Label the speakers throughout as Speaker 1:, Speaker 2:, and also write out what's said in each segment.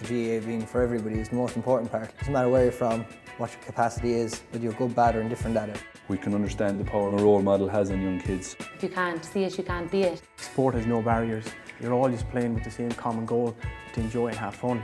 Speaker 1: GAA being for everybody is the most important part. It doesn't matter where you're from, what your capacity is, whether you're good, bad or indifferent at it.
Speaker 2: We can understand the power a role model has on young kids.
Speaker 3: If you can't see it, you can't be it.
Speaker 4: Sport has no barriers. You're all just playing with the same common goal to enjoy and have fun.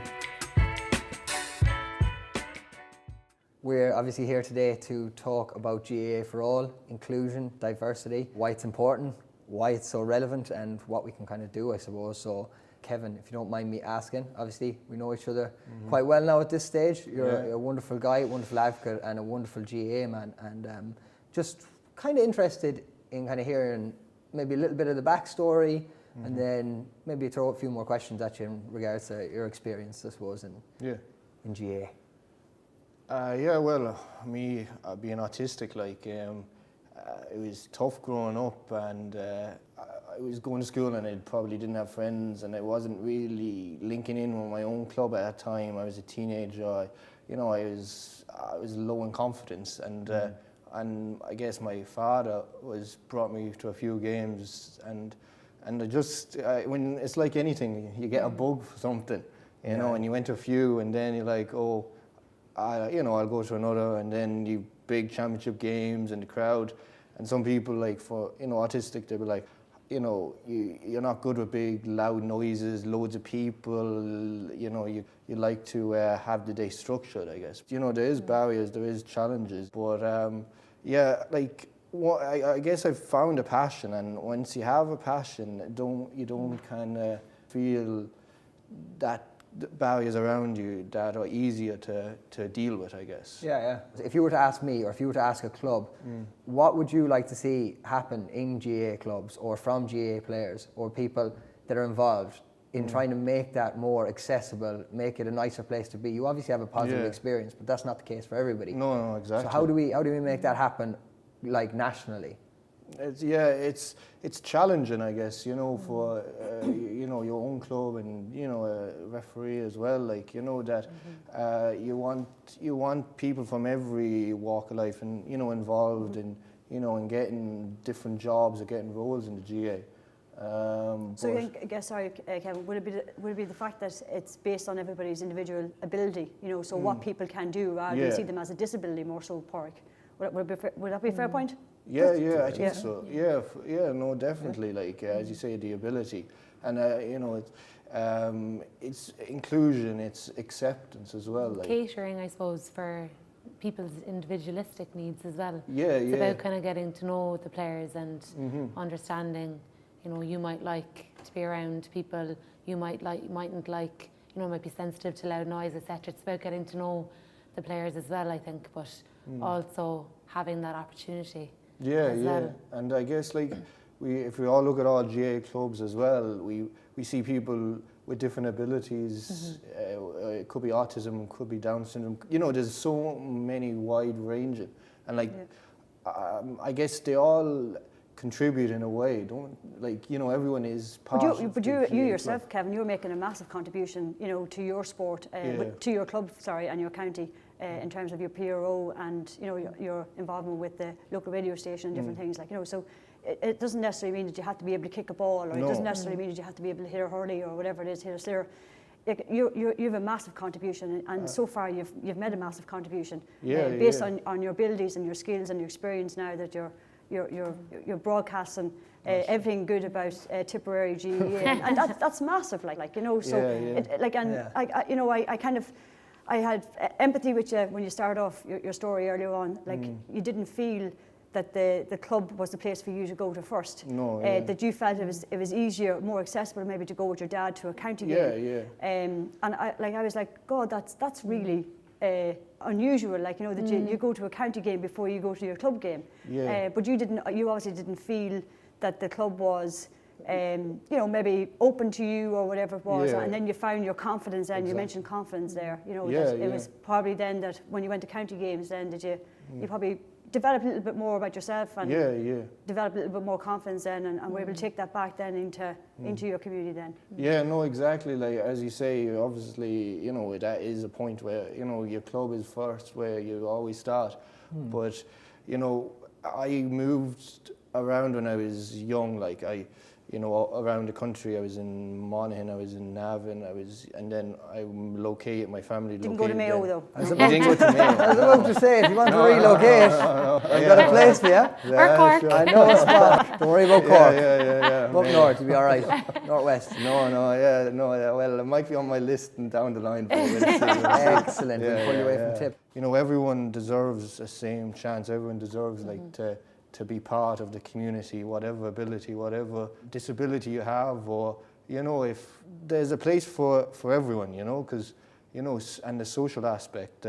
Speaker 1: We're obviously here today to talk about GAA For All, inclusion, diversity, why it's important, why it's so relevant and what we can kind of do, I suppose. So Kevin, if you don't mind me asking, obviously we know each other quite well now at this stage. You're a wonderful guy, a wonderful advocate and a wonderful GAA man, and just kind of interested in kind of hearing maybe a little bit of the backstory and then maybe throw a few more questions at you in regards to your experience, I suppose, in GAA.
Speaker 5: Well, me being autistic, it was tough growing up, and I was going to school and I probably didn't have friends, and I wasn't really linking in with my own club at that time. I was a teenager, I was low in confidence, and I guess my father brought me to a few games, and I just when it's like anything, you get a bug for something, you know, and you went to a few, and then you're like, oh, I'll go to another, and then you big championship games and the crowd, and some people autistic, they'll be like, you're not good with big loud noises, loads of people, you like to have the day structured, I guess. There is barriers, there is challenges, but I guess I've found a passion, and once you have a passion, you don't kind of feel that the barriers around you that are easier to deal with, I guess.
Speaker 1: Yeah. If you were to ask me, or if you were to ask a club, what would you like to see happen in GAA clubs or from GAA players or people that are involved in trying to make that more accessible, make it a nicer place to be? You obviously have a positive experience, but that's not the case for everybody.
Speaker 5: No, exactly.
Speaker 1: So how do we make that happen, nationally?
Speaker 5: It's challenging, I guess, for your own club and a referee as well. That you want people from every walk of life and involved in in getting different jobs or getting roles in the GAA.
Speaker 6: Kevin, would it be the fact that it's based on everybody's individual ability? So what people can do rather than see them as a disability more so, Padraig? Would that be a fair point?
Speaker 5: Yeah, I think so. Yeah, no, definitely. As you say, the ability, and it's inclusion, it's acceptance as well.
Speaker 3: Catering, I suppose, for people's individualistic needs as well.
Speaker 5: It's
Speaker 3: about kind of getting to know the players and understanding. You might like to be around people. You mightn't like. Might be sensitive to loud noise, etc. It's about getting to know the players as well, I think, but also having that opportunity.
Speaker 5: Well. And I guess if we all look at all GAA clubs as well, we see people with different abilities. It could be autism, could be Down syndrome. There's so many wide ranging, and I guess they all contribute in a way. Everyone is part of
Speaker 6: But you yourself, Kevin, you're making a massive contribution, to your sport, to your club, and your county. In terms of your PRO and your involvement with the local radio station and different things so it doesn't necessarily mean that you have to be able to kick a ball, or it doesn't necessarily mean that you have to be able to hit a hurley or whatever it is, hit a sliotar. You have a massive contribution, and so far you've made a massive contribution based on your abilities and your skills and your experience. Now that you're broadcasting everything good about Tipperary GAA, and that's massive. I had empathy with you when you started off your story earlier on. You didn't feel that the club was the place for you to go to first. That you felt it was easier, more accessible, maybe to go with your dad to a county game. And I was like, God, that's really unusual. That you go to a county game before you go to your club game. But you obviously didn't feel that the club was maybe open to you or whatever it was, and then you found your confidence, and you mentioned confidence there. It was probably then that when you went to county games, then did you probably develop a little bit more about yourself and develop a little bit more confidence then, and were able to take that back then into your community then.
Speaker 5: No, exactly. As you say, obviously, that is a point where your club is first, where you always start. But I moved around when I was young. you know, around the country. I was in Monaghan, I was in Navan, and then I located, my family
Speaker 6: Didn't go to Mayo though.
Speaker 5: I didn't go to Mayo.
Speaker 1: I was about to say, if you want to relocate, I've got a place for you.
Speaker 3: Or Cork.
Speaker 5: Sure.
Speaker 1: I know a spot. Don't worry about Cork.
Speaker 5: Yeah.
Speaker 1: Up north, you'll be all right. Northwest.
Speaker 5: Well, it might be on my list and down the line. But we'll see.
Speaker 1: Excellent. We'll pull you away from Tip.
Speaker 5: You know, everyone deserves the same chance. Everyone deserves to be part of the community, whatever ability, whatever disability you have, or, you know, if there's a place for everyone, you know, because, you know, and the social aspect,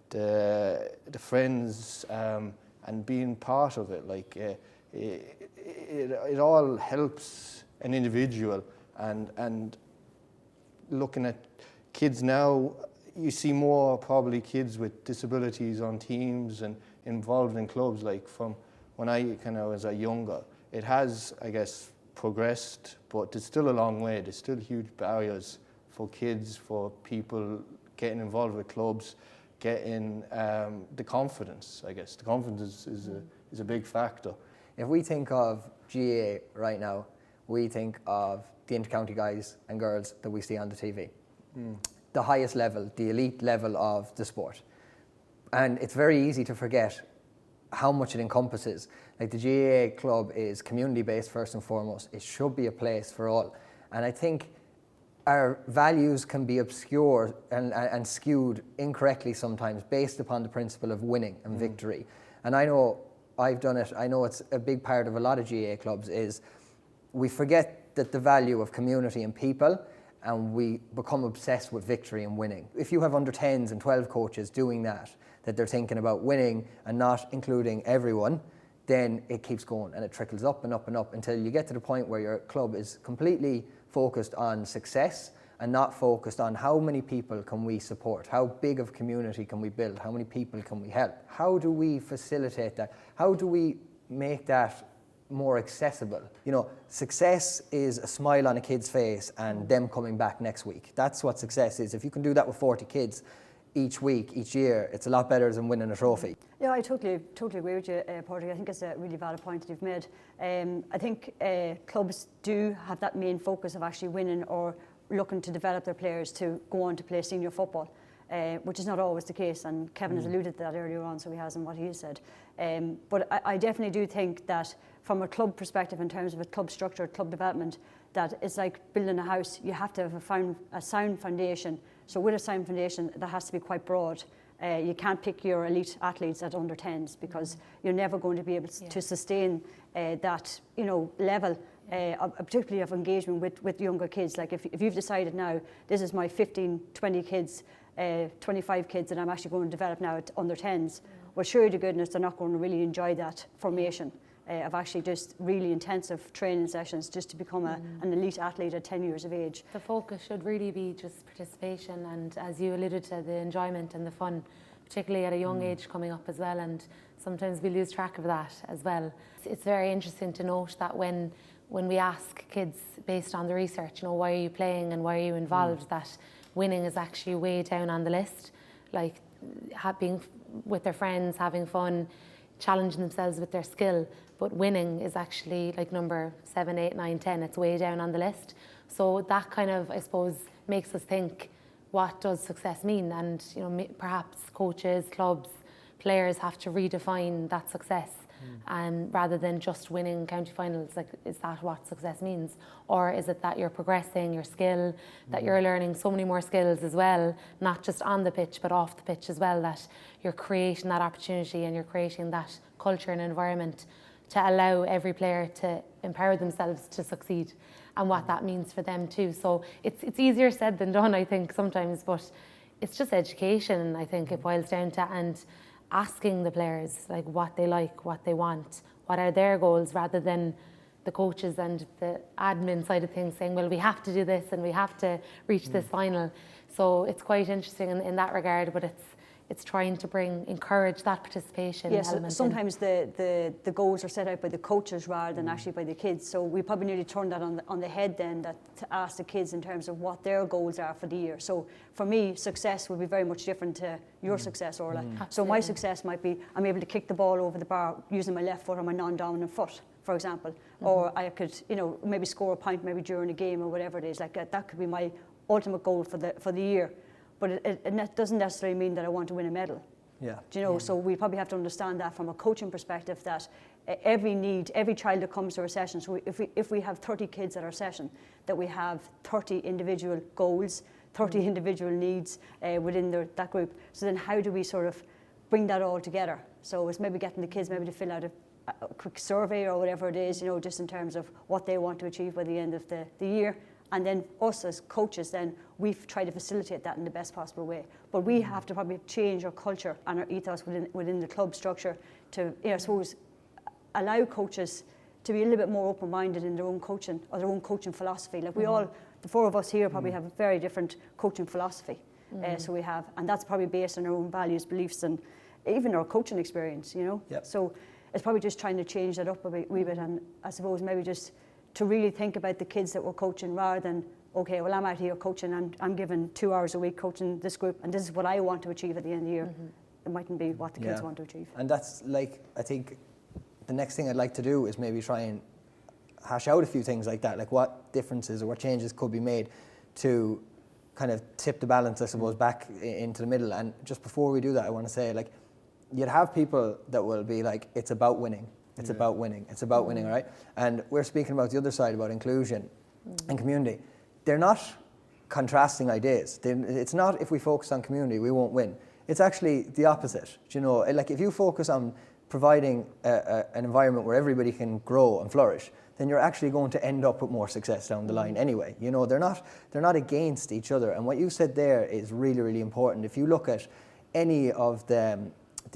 Speaker 5: the friends, and being part of it, like, it all helps an individual. And looking at kids now, you see more probably kids with disabilities on teams and involved in clubs, like from when I kind of was younger. It has, I guess, progressed, but there's still a long way. There's still huge barriers for kids, for people getting involved with clubs, getting the confidence, I guess. The confidence is a big factor.
Speaker 1: If we think of GAA right now, we think of the inter-county guys and girls that we see on the TV. The highest level, the elite level of the sport. And it's very easy to forget how much it encompasses. Like, the GAA club is community-based first and foremost. It should be a place for all. And I think our values can be obscure and skewed incorrectly sometimes based upon the principle of winning and victory. And I know I've done it. I know it's a big part of a lot of GAA clubs is we forget that the value of community and people, and we become obsessed with victory and winning. If you have under 10s and 12 coaches doing that they're thinking about winning and not including everyone, then it keeps going and it trickles up and up and up until you get to the point where your club is completely focused on success and not focused on how many people can we support, how big of a community can we build, how many people can we help. How do we facilitate that? How do we make that more accessible? You know, success is a smile on a kid's face and them coming back next week. That's what success is. If you can do that with 40 kids each week, each year, it's a lot better than winning a trophy.
Speaker 6: Yeah, I totally agree with you, Padraig. I think it's a really valid point that you've made. I think clubs do have that main focus of actually winning or looking to develop their players to go on to play senior football, which is not always the case, and Kevin has alluded to that earlier on, so he has in what he said. But I definitely do think that from a club perspective, in terms of a club structure, club development, that it's like building a house. You have to have a sound foundation. So with a sound foundation, that has to be quite broad. You can't pick your elite athletes at under 10s because you're never going to be able to sustain that, you know, level, particularly of engagement with younger kids. Like if you've decided now, this is my 15, 20 kids, 25 kids that I'm actually going to develop now at under 10s, well, sure to goodness, they're not going to really enjoy that formation of actually just really intensive training sessions just to become an elite athlete at 10 years of age.
Speaker 3: The focus should really be just participation and, as you alluded to, the enjoyment and the fun, particularly at a young age coming up as well, and sometimes we lose track of that as well. It's very interesting to note that when we ask kids based on the research, you know, why are you playing and why are you involved, that winning is actually way down on the list. Like being with their friends, having fun, challenging themselves with their skill, but winning is actually like number 7, 8, 9, 10. It's way down on the list. So that kind of, I suppose, makes us think, what does success mean? And, you know, perhaps coaches, clubs, players have to redefine that success, and rather than just winning county finals. Like, is that what success means? Or is it that you're progressing your skill, that you're learning so many more skills as well, not just on the pitch but off the pitch as well, that you're creating that opportunity and you're creating that culture and environment to allow every player to empower themselves to succeed, and what that means for them too. So it's easier said than done, I think, sometimes, but it's just education, I think it boils down to, and asking the players like what they like, what they want, what are their goals, rather than the coaches and the admin side of things saying, well, we have to do this and we have to reach this final. So it's quite interesting in that regard, but it's trying to encourage that participation.
Speaker 6: Yes, sometimes the goals are set out by the coaches rather than actually by the kids. So we probably need to turn that on the head then, that to ask the kids in terms of what their goals are for the year. So for me, success would be very much different to your success, Orla. So my success might be I'm able to kick the ball over the bar using my left foot or my non-dominant foot, for example, or I could, you know, maybe score a point maybe during a game or whatever it is. Like that could be my ultimate goal for the year. But it doesn't necessarily mean that I want to win a medal.
Speaker 1: Yeah.
Speaker 6: Do you know? So we probably have to understand that from a coaching perspective, that every child that comes to our session. So if we have 30 kids at our session, that we have 30 individual goals, 30 individual needs within that group. So then how do we sort of bring that all together? So it's maybe getting the kids maybe to fill out a quick survey or whatever it is, you know, just in terms of what they want to achieve by the end of the year. And then us as coaches, then we try to facilitate that in the best possible way. But we have to probably change our culture and our ethos within the club structure to, you know, I suppose, allow coaches to be a little bit more open-minded in their own coaching or their own coaching philosophy. Like we all, the four of us here probably have a very different coaching philosophy. So we have, and that's probably based on our own values, beliefs, and even our coaching experience, you know.
Speaker 1: Yep.
Speaker 6: So it's probably just trying to change that up a wee bit, and I suppose maybe just to really think about the kids that we're coaching rather than, okay, well, I'm out here coaching and I'm given 2 hours a week coaching this group and this is what I want to achieve at the end of the year. It mightn't be what the kids want to achieve.
Speaker 1: And that's like, I think the next thing I'd like to do is maybe try and hash out a few things like that, like what differences or what changes could be made to kind of tip the balance, I suppose, back into the middle. And just before we do that, I want to say, like, you'd have people that will be like, it's about winning. It's about winning. It's about winning, all right? And we're speaking about the other side, about inclusion and community. They're not contrasting ideas. It's not if we focus on community, we won't win. It's actually the opposite. You know, like if you focus on providing an environment where everybody can grow and flourish, then you're actually going to end up with more success down the line anyway. You know, they're not against each other. And what you said there is really, really important. If you look at any of the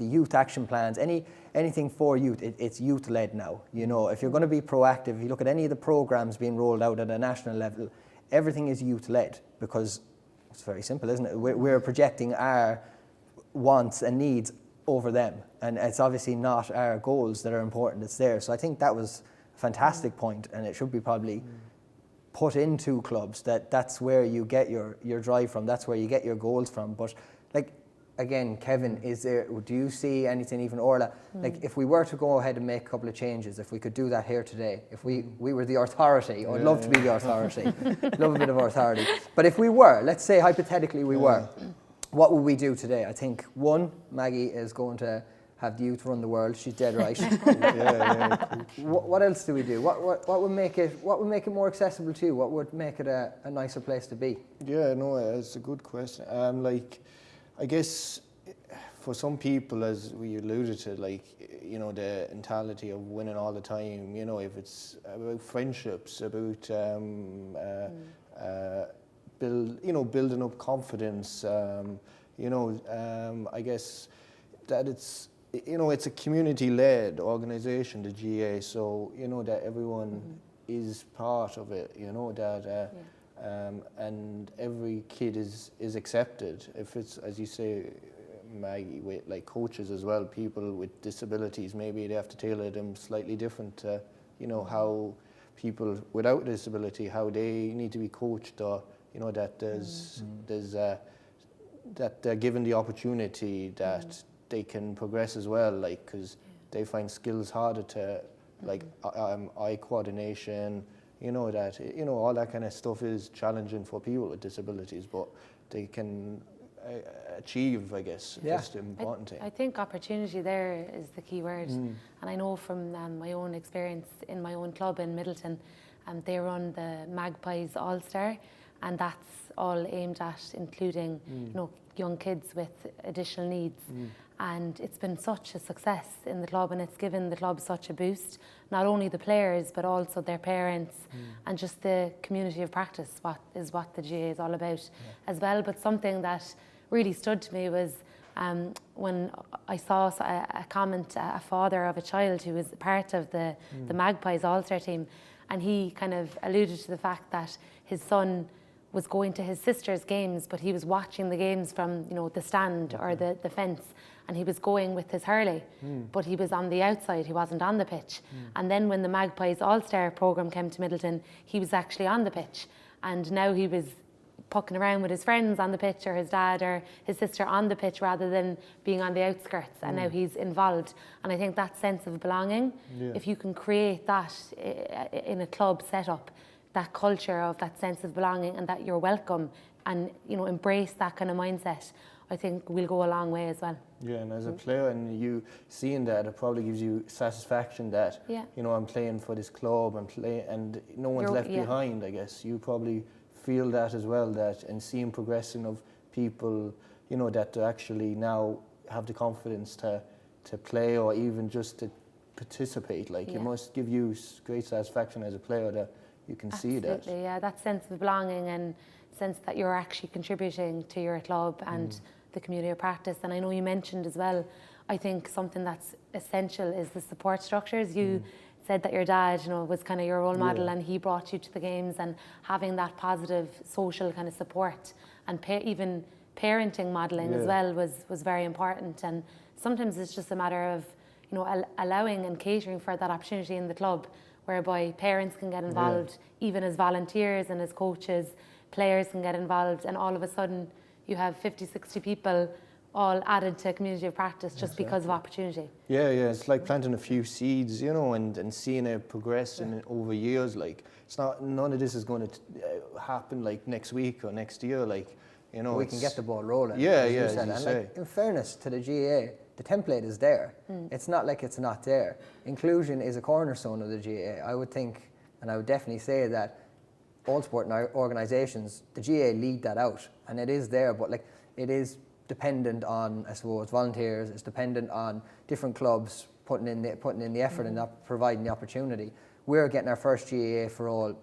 Speaker 1: youth action plans, anything for youth, it's youth-led now. You know, if you're going to be proactive, if you look at any of the programs being rolled out at a national level, everything is youth-led because it's very simple, isn't it? We're projecting our wants and needs over them, and it's obviously not our goals that are important, it's theirs. So I think that was a fantastic point, and it should be probably put into clubs that's where you get your drive from, that's where you get your goals from. But like, again, Kevin, do you see anything, even Orla, like if we were to go ahead and make a couple of changes, if we could do that here today, if we were the authority, I'd love to be the authority, love a bit of authority. But if we were, let's say hypothetically we were, what would we do today? I think one, Maggie is going to have the youth run the world. She's dead right. Cool. What else do we do? What would make it more accessible to you? What would make it a nicer place to be?
Speaker 5: Yeah, no, it's a good question. Like, I guess for some people, as we alluded to, like, you know, the mentality of winning all the time, you know, if it's about friendships, about building up confidence, you know, I guess that it's, you know, it's a community-led organisation, the GAA, so, you know, that everyone is part of it, you know, that and every kid is accepted. If it's, as you say, Maggie, with like coaches as well, people with disabilities, maybe they have to tailor them slightly different to, you know, how people without disability, how they need to be coached, or, you know, that that they're given the opportunity that they can progress as well, like, because they find skills harder to, like, eye coordination, you know, that, you know, all that kind of stuff is challenging for people with disabilities, but they can achieve, I guess, just the important thing.
Speaker 3: I think opportunity there is the key word. And I know from my own experience in my own club in Middleton, they run the Magpies All-Star, and that's all aimed at including, you know, young kids with additional needs. And it's been such a success in the club, and it's given the club such a boost, not only the players but also their parents and just the community of practice, what the GAA is all about as well. But something that really stood to me was when I saw a comment, a father of a child who was part of the Magpies All-Star team, and he kind of alluded to the fact that his son was going to his sister's games, but he was watching the games from, you know, the stand or the fence, and he was going with his hurley, but he was on the outside, he wasn't on the pitch. And then when the Magpies All-Star programme came to Middleton, he was actually on the pitch, and now he was pucking around with his friends on the pitch, or his dad or his sister on the pitch, rather than being on the outskirts, and now he's involved. And I think that sense of belonging, if you can create that in a club setup, that culture of that sense of belonging and that you're welcome, and embrace that kind of mindset, I think we'll go a long way as well.
Speaker 5: Yeah, and as a player, and you seeing that, it probably gives you satisfaction that I'm playing for this club, and no one's left behind. I guess you probably feel that as well, that, and seeing progression of people, that actually now have the confidence to play, or even just to participate. Like it must give you great satisfaction as a player that you can see that.
Speaker 3: Absolutely, yeah, that sense of belonging and sense that you're actually contributing to your club and the community of practice. And I know you mentioned as well, I think something that's essential is the support structures. You said that your dad, was kind of your role model, and he brought you to the games, and having that positive social kind of support, and even parenting modelling as well was very important. And sometimes it's just a matter of allowing and catering for that opportunity in the club, whereby parents can get involved, even as volunteers and as coaches. Players can get involved, and all of a sudden you have 50, 60 people all added to a community of practice just because of opportunity.
Speaker 5: Yeah, it's like planting a few seeds, and seeing it progress over years. Like none of this is going to happen like next week or next year. Like
Speaker 1: we can get the ball rolling.
Speaker 5: Yeah,
Speaker 1: And like, in fairness to the GAA, the template is there. It's not like it's not there. Inclusion is a cornerstone of the GAA. I would think, and I would definitely say that all sport organisations, the GAA lead that out, and it is there, but like it is dependent on, I suppose, volunteers. It's dependent on different clubs putting in the effort and providing the opportunity. We're getting our first GAA For All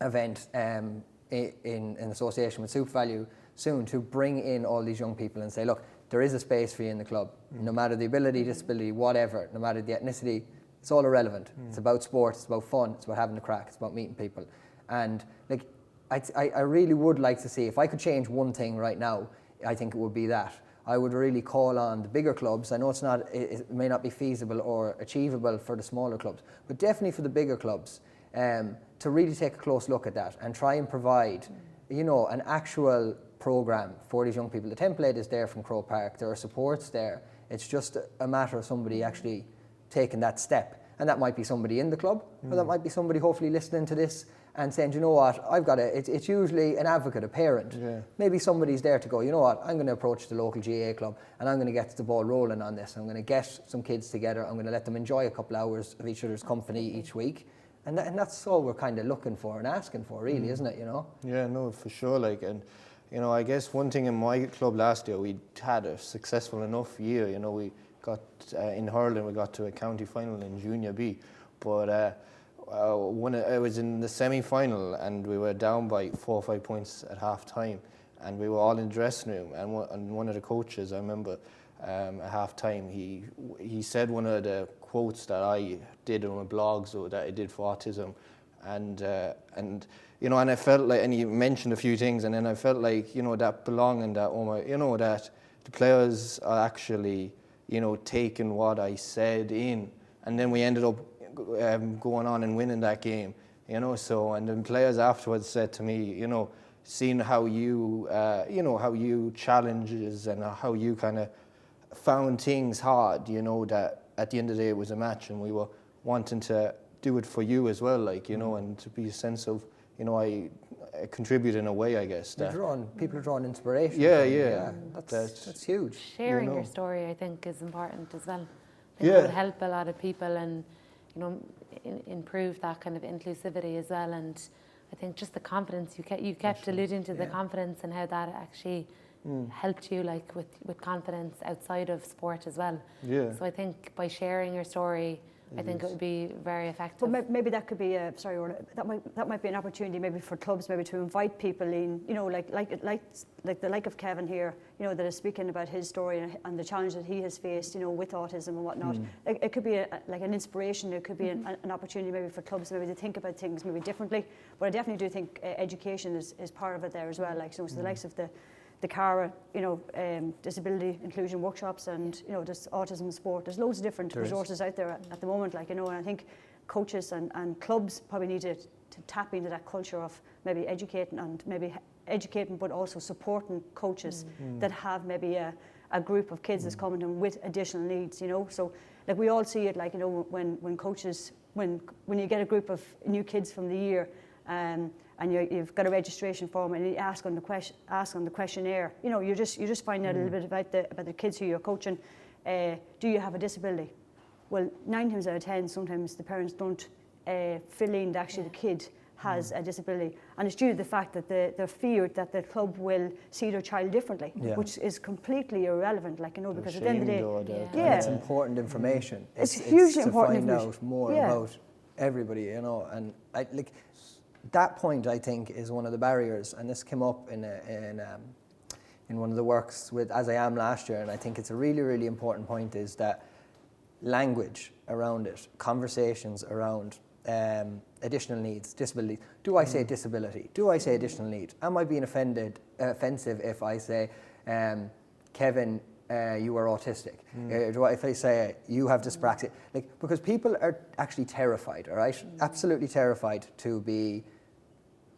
Speaker 1: event in association with SuperValue soon, to bring in all these young people and say, look, there is a space for you in the club, no matter the ability, disability, whatever, no matter the ethnicity. It's all irrelevant. It's about sports, it's about fun, it's about having a crack, it's about meeting people. And like, I really would like to see, if I could change one thing right now, I think it would be that. I would really call on the bigger clubs. I know it may not be feasible or achievable for the smaller clubs, but definitely for the bigger clubs, to really take a close look at that and try and provide, an actual program for these young people. The template is there from Croke Park. There are supports there. It's just a matter of somebody actually taking that step. And that might be somebody in the club, or that might be somebody hopefully listening to this and saying, you know what, it's usually an advocate, a parent. Yeah. Maybe somebody's there to go, you know what, I'm going to approach the local GAA club and I'm going to get the ball rolling on this. I'm going to get some kids together. I'm going to let them enjoy a couple hours of each other's company each week. And that's all we're kind of looking for and asking for, really, isn't it,
Speaker 5: Yeah, no, for sure. And, I guess one thing in my club last year, we had a successful enough year. We got, in hurling, we got to a county final in Junior B. But when I was in the semi-final, and we were down by 4 or 5 points at half time, and we were all in the dressing room, and one of the coaches, I remember at half time, he said one of the quotes that I did on my blogs, or that I did for autism, and I felt like, and he mentioned a few things, and then I felt like, that belonging, that that the players are actually, taking what I said in, and then we ended up going on and winning that game, so, and then players afterwards said to me, seeing how you, how you challenges and how you kind of found things hard, that at the end of the day it was a match, and we were wanting to do it for you as well, and to be a sense of, I contribute in a way, I guess.
Speaker 1: People are drawing inspiration.
Speaker 5: Yeah.
Speaker 1: That's huge.
Speaker 3: Sharing your story, I think, is important as well. I think it would help a lot of people, and improve that kind of inclusivity as well. And I think just the confidence, you kept alluding to the confidence and how that actually helped you, like with confidence outside of sport as well.
Speaker 5: Yeah.
Speaker 3: So I think by sharing your story, I think it would be very effective.
Speaker 6: But maybe that could be Orlagh, that might be an opportunity maybe for clubs maybe to invite people in, like the like of Kevin here, that is speaking about his story and the challenge that he has faced, with autism and whatnot. It could be like an inspiration. It could be an opportunity maybe for clubs maybe to think about things maybe differently. But I definitely do think education is part of it there as well. So the likes of the CARA, disability inclusion workshops, and just autism sport. There's loads of different resources out there at the moment, and I think coaches and clubs probably need to tap into that culture of maybe educating and maybe educating but also supporting coaches that have maybe a group of kids that's coming in with additional needs, you know. So like we all see it, like, you know, when coaches, when you get a group of new kids from the year, and you've got a registration form and you ask on the questionnaire, you know, you just find out a little bit about the kids who you're coaching. Do you have a disability? Well, 9 times out of 10, sometimes the parents don't fill in that actually the kid has a disability, and it's due to the fact that they're feared that the club will see their child differently, which is completely irrelevant, like, you know, because at the end of the day,
Speaker 1: it's important information.
Speaker 6: It's hugely important
Speaker 1: to find out more about everybody, you know, and like that point I think is one of the barriers, and this came up in one of the works with As I Am last year, and I think it's a really, really important point, is that language around it, conversations around additional needs, disability. Do I say disability? Do I say additional need? Am I being offensive if I say, Kevin, you are autistic? If I say, you have dyspraxia? Like, because people are actually terrified, all right? Absolutely terrified to be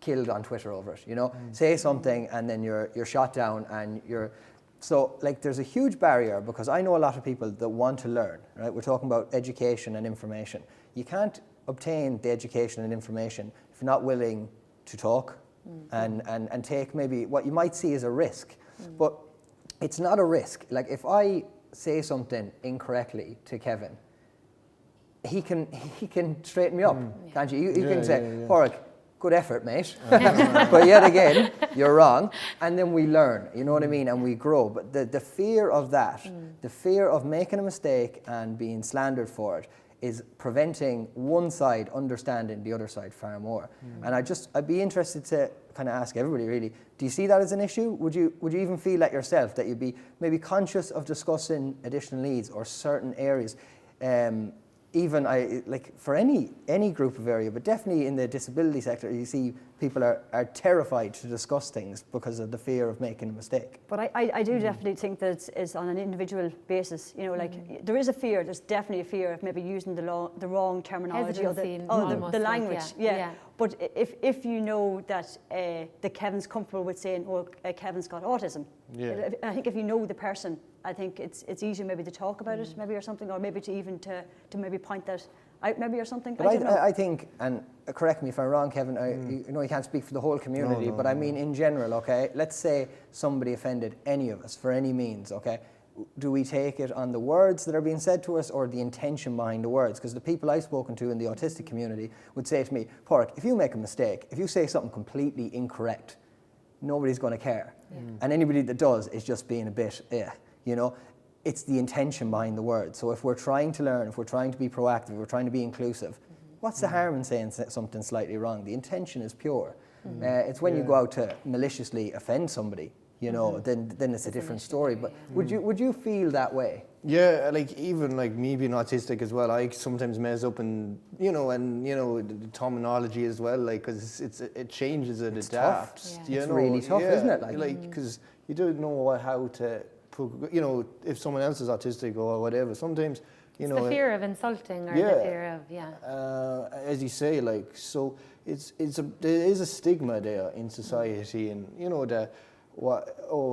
Speaker 1: killed on Twitter over it, you know? Say something and then you're shot down and you're... So, like, there's a huge barrier, because I know a lot of people that want to learn, right? We're talking about education and information. You can't obtain the education and information if you're not willing to talk and take maybe what you might see as a risk. But it's not a risk. Like, if I say something incorrectly to Kevin, he can straighten me up, can't you? You can say, Padraig, good effort, mate. But yet again, you're wrong. And then we learn, you know what I mean? And we grow. But the fear of that, the fear of making a mistake and being slandered for it, is preventing one side understanding the other side far more. And I'd be interested to kind of ask everybody, really, do you see that as an issue? Would you even feel that yourself, that you'd be maybe conscious of discussing additional needs or certain areas? Even like for any group of area, but definitely in the disability sector, you see people are terrified to discuss things because of the fear of making a mistake.
Speaker 6: But I do definitely think that it's on an individual basis. You know, like there is a fear. There's definitely a fear of maybe using the wrong terminology or the language. But if you know that Kevin's comfortable with saying, "Oh, Kevin's got autism," I think if you know the person, I think it's easier maybe to talk about it, maybe, or something, or maybe to even to maybe point that out, maybe, or something.
Speaker 1: But I think, and correct me if I'm wrong, Kevin, you know you can't speak for the whole community, but I mean in general, okay? Let's say somebody offended any of us for any means, okay? Do we take it on the words that are being said to us or the intention behind the words? Because the people I've spoken to in the autistic community would say to me, Padraig, if you make a mistake, if you say something completely incorrect, nobody's going to care. And anybody that does is just being a bit, you know? It's the intention behind the words. So if we're trying to learn, if we're trying to be proactive, if we're trying to be inclusive, what's the harm in saying something slightly wrong? The intention is pure. It's when you go out to maliciously offend somebody, you know, then it's a different story. But would you feel that way?
Speaker 5: Yeah, like even like me being autistic as well, I sometimes mess up and the terminology as well, like, because it changes, it adapts.
Speaker 1: Tough. It's really tough, isn't it?
Speaker 5: Like, because you don't know how to. You know, if someone else is autistic or whatever, sometimes, you know...
Speaker 3: the fear of insulting or the fear of,
Speaker 5: as you say, like, so there is a stigma there in society, and, you know,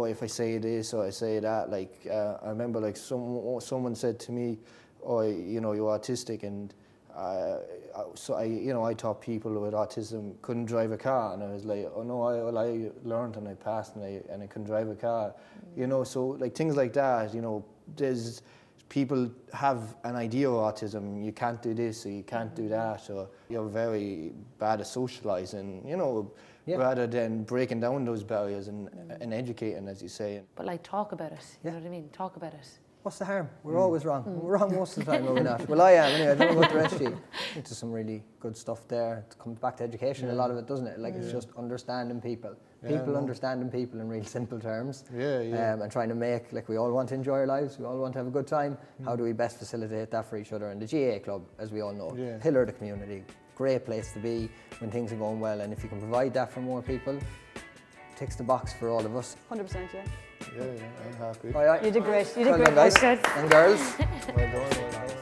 Speaker 5: if I say this or I say that, like, I remember, like, someone said to me, oh, you know, you're autistic, and I taught people with autism couldn't drive a car, and I was like, oh no, I learned and I passed and I can drive a car, you know. So like things like that, you know, there's people have an idea of autism. You can't do this or you can't do that, or you're very bad at socialising, you know, rather than breaking down those barriers and educating, as you say.
Speaker 3: But like talk about it, you know what I mean? Talk about it.
Speaker 1: What's the harm? We're always wrong. We're wrong most of the time, are we not? Well, I am anyway. I don't know about the rest of you. Into some really good stuff there. It comes back to education, a lot of it, doesn't it? Like it's just understanding people. Understanding people in real simple terms. And trying to make, like, we all want to enjoy our lives. We all want to have a good time. How do we best facilitate that for each other? And the GAA Club, as we all know, pillar of the community. Great place to be when things are going well. And if you can provide that for more people, ticks the box for all of us.
Speaker 6: 100%,
Speaker 5: Yeah, I'm happy.
Speaker 6: You did great. You did
Speaker 1: Well
Speaker 6: great.
Speaker 1: done, guys and girls.
Speaker 5: Well done.